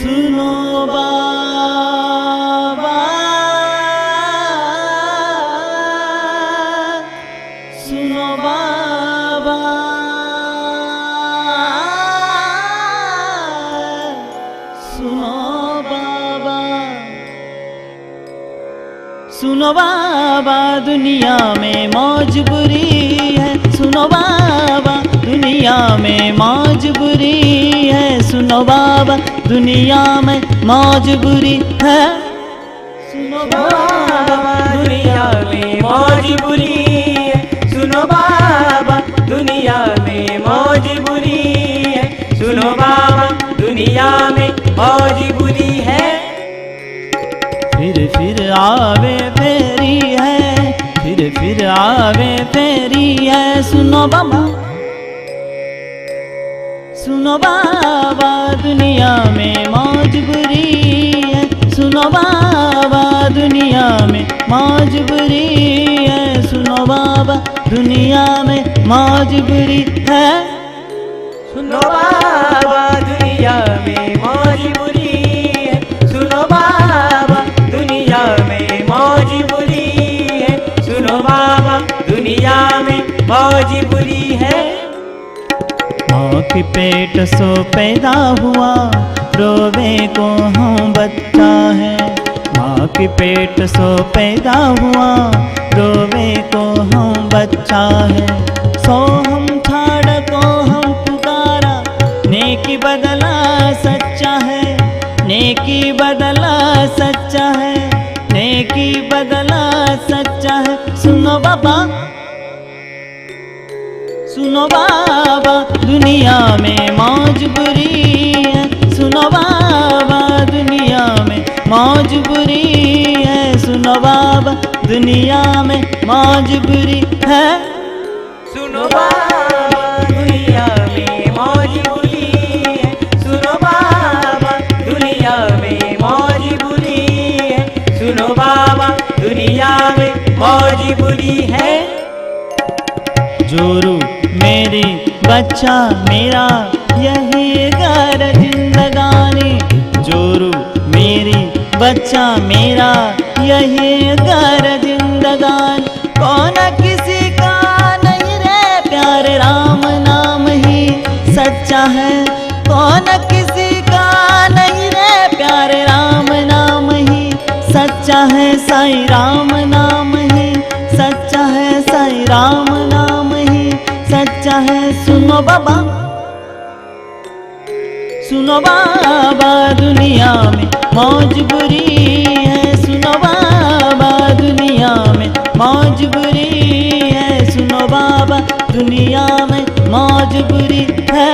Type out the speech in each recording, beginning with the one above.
सुनो बाबा, सुनो बाबा, सुनो बाबा, सुनो बाबा, दुनिया में मौज बुरी है। सुनो बाबा, दुनिया में मौज बुरी है। सुनो बाबा, दुनिया में मौज बुरी है। सुनो बाबा, दुनिया में मौज बुरी है। सुनो बाबा, दुनिया में मौज बुरी है। सुनो बाबा, दुनिया में मौज बुरी है। फिर आवे फेरी है, फिर आवे फेरी है। सुनो बाबा, सुनो बाबा, दुनिया में मौज बुरी है। सुनो बाबा, दुनिया में मौज बुरी है। सुनो बाबा, दुनिया में मौज बुरी है। सुनो बाबा, दुनिया में मौज बुरी है। सुनो बाबा, दुनिया में मौज बुरी है। सुनो बाबा, दुनिया में मौज बुरी है। माँ के पेट सो पैदा हुआ, रोवे को हम बच्चा है। माँ के पेट सो पैदा हुआ, रोवे को हम बच्चा है। सो हम छाड़ को हम पुकारा, नेकी बदला सच्चा है। नेकी बदला सच्चा है, नेकी बदला सच्चा है। सुनो बाबा, सुनो बाबा, दुनिया में मौज बुरी है। सुनो बाबा, दुनिया में मौज बुरी है। सुनो बाबा, दुनिया में मौज बुरी है। सुनो बाबा, दुनिया में मौज बुरी है। सुनो बाबा, दुनिया में मौज बुरी है। सुनो बाबा, दुनिया में मौज बुरी है। जोरू मेरी बच्चा मेरा, यही घर जिंदगानी। जोरू मेरी बच्चा मेरा, यही घर जिंदगानी। कौन किसी का नहीं रे प्यार, राम नाम ही सच्चा है। कौन किसी का नहीं रे प्यार, राम नाम ही सच्चा है। साईं राम नाम ही सच्चा है। साईं राम नाम ही सच्चा है। सुनो बाबा, सुनो बाबा, दुनिया में मौज बुरी है। सुनो बाबा, दुनिया में मौज बुरी है। सुनो बाबा, दुनिया में मौज बुरी है।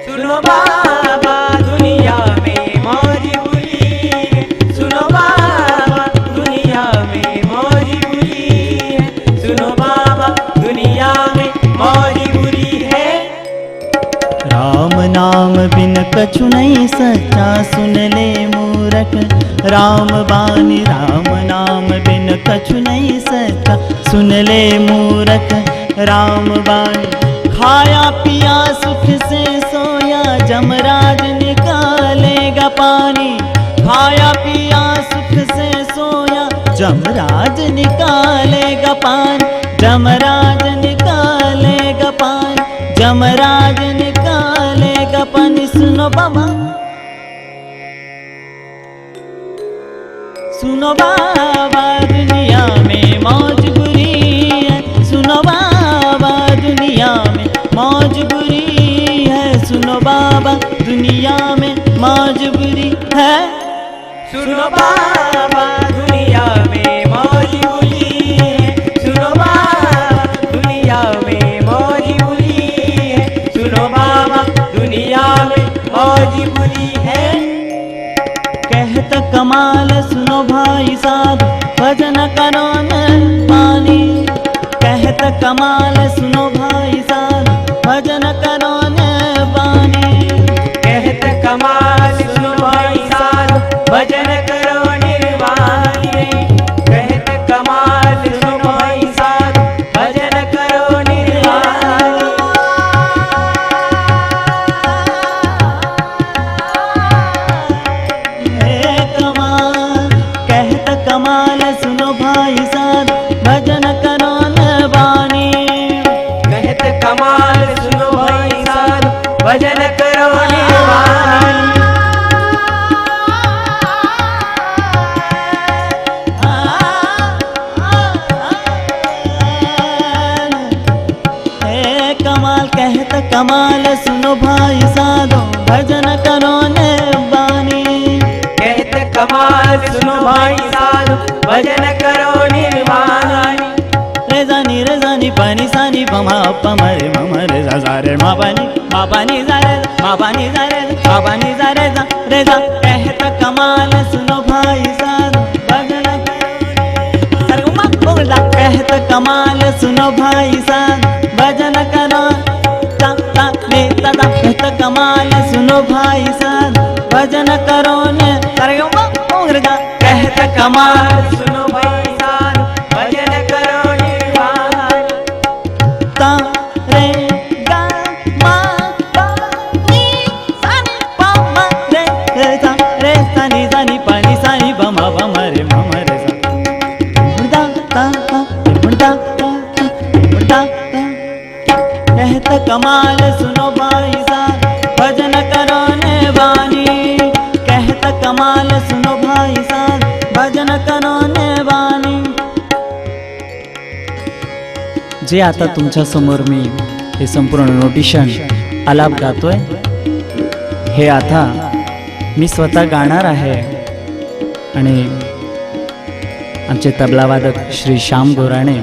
सुनो बाबा, दुनिया में मौज बुरी है। सुनो बाबा, दुनिया में मौज बुरी है। सुनो बाबा, दुनिया में मौज बुरी है। राम नाम बिन कछु नहीं सच्चा, सुन ले मूरख राम बानी। राम नाम बिन कछु नहीं सच्चा, सुन ले मूरख राम बानी। खाया पिया सुख से सोया, जमराज निकालेगा पानी। खाया पिया सुख से सोया, जमराज निकालेगा पानी। जमराज निकालेगा पानी, जमराज निकालेगा पानी। सुनो बाबा, सुनो बाबा, दुनिया में मौज बुरी है। सुनो बाबा, दुनिया में मौज बुरी है। सुनो बाबा, दुनिया में मौज बुरी है। सुनो बाबा, दुनिया में मौज बुरी है। सुनो बाबा, दुनिया में मौज बुरी है। सुनो बाबा, दुनिया में मौज बुरी है। कहत कमाल सुनो भाई साहब, भजन करो न पानी। कहत कमाल सुनो भाई साहब, भजन करो न पानी। कहत कमाल सुनो भाई साहब, भजन करो निर्वाणी रे। कहत कमाल सुनो भाई साहब, भजन करो निर्वाणी। भजन करो निर्वाणी कमाल कहत कमाल सुनो भाई साधो भजन करो निर्वाणी कहत कमाल सुनो भाई साधु भजन करो निर्वाणी रे जानी पानी सानी पमा पमरे ममरे जा रे मा पानी जा रे मा पानी जा रे मा पानी जा रे जा कहत कमाल सुनो भाई साधो भजन करो सर उमा बोलदा कहत कमाल सुनो भाई साधो भजन करो ता ने ता कहत कमाल सुनो भाई साधो भजन करो ने सर उमा बोलदा कहत कमाल सुनो भाई साधु भजन करो निर्वाणी ता रे गा मा पा नी सानी पा मा रे ता रे सानी सानी पानी सानी बमा बमा रे मम रे सा मुर्दा कहत कमाल सुनो भाई साहब भजन करो ने वाणी कहत कमाल सुनो भाई साहब भजन करो ने वाणी जे आता तुमच्या समोर मी हे संपूर्ण नोटिशन आलाप गातोय हे आता मी स्वतः गाणार आहे आणि आमचे तबलावादक श्री श्याम गोराणे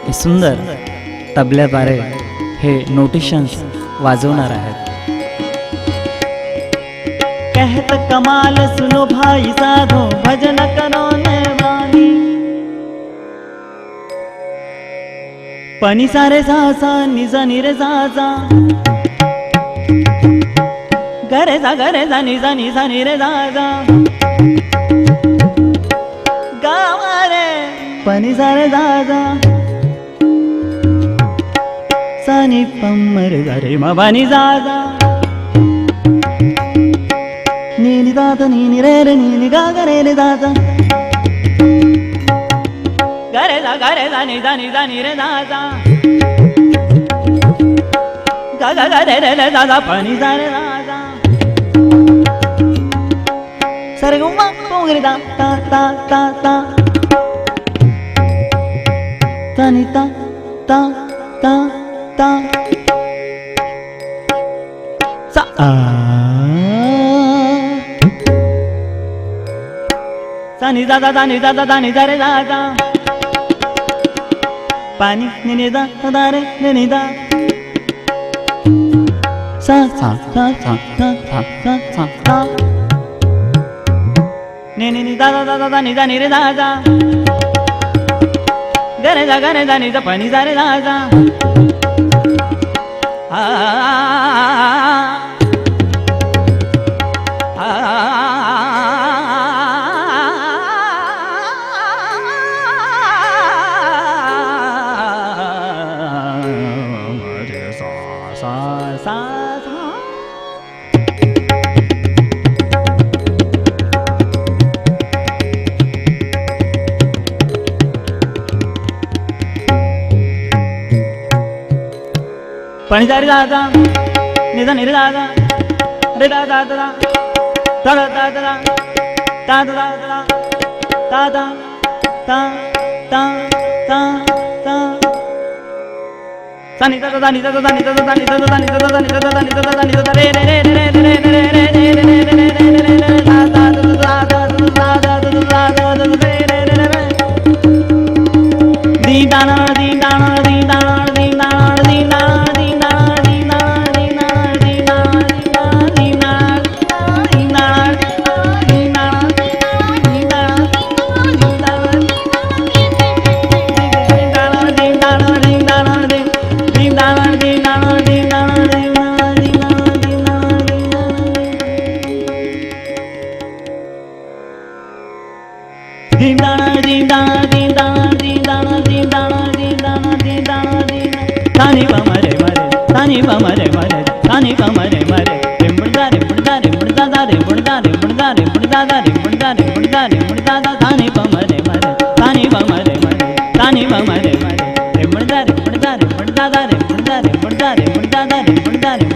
हे सुंदर तबल्याद्वारे हे नोटिशन्स वाजवणार आहेत कहत कमाल सुनो भाई साधो भजन करो ने वाणी पनी सारे सा निजा निरे जा गरे जा निजा निजा निरे जा गावारे पनी सारे जा सानी पम्मर गरे मा बानी जा नीनी दादा नीनी रे नीनी गा गरे रे दादा गरे जा नी रे दादा गा रे दादा पानी जा रे दादा सरे गुम्मा पोंगरे दा ता ता ता ता तानी ता ता ता ता सा सानी दादा दानी दादा दानी दारे दादा पानी निने दा दा रे निने दा सा सा सा सा सा सा सा सा निने दादा दादा दानी दानी रे दादा गरे जा नी दा पानी जा रे दादा पानी जारी दादा निदा निरे दादा रे दादा दादा दादा दादा दादा दादा ता ता ता ता सानी दादा दानी दादा दानी दादा दानी दादा दानी दादा दानी दादा दानी दादा दानी दादा रे रे रे रे रे रे रे रे रे रे रे रे दादा दादा दादा दादा दादा रे रे रे रे दी दाना दी दाना दी दाना दी दाना दी दाना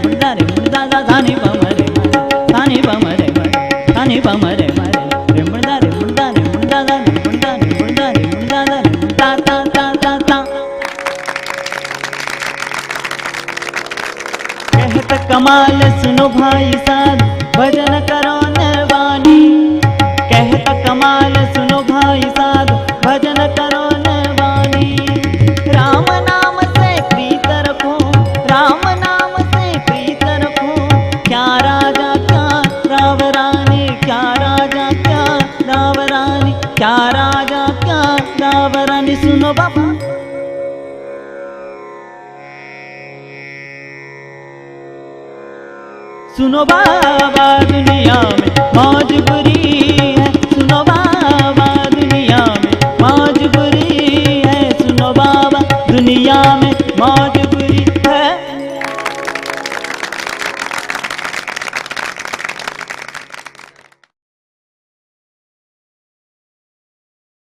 मुर्दारे कमाल सुनो भाई साध भजन करो नरवानी। कहता कमाल सुनो भाई साध भजन करो नरवानी। राम नाम से प्रीत रखो, राम नाम से प्रीत रखो। क्या राजा क्या रावरानी, क्या राजा क्या रावरानी, क्या राजा क्या रावरानी। सुनो बाबा सुनो बाबा दुनिया में मौज बुरी है। सुनो बाबा दुनिया में मौज बुरी है। सुनो बाबा दुनिया में मौज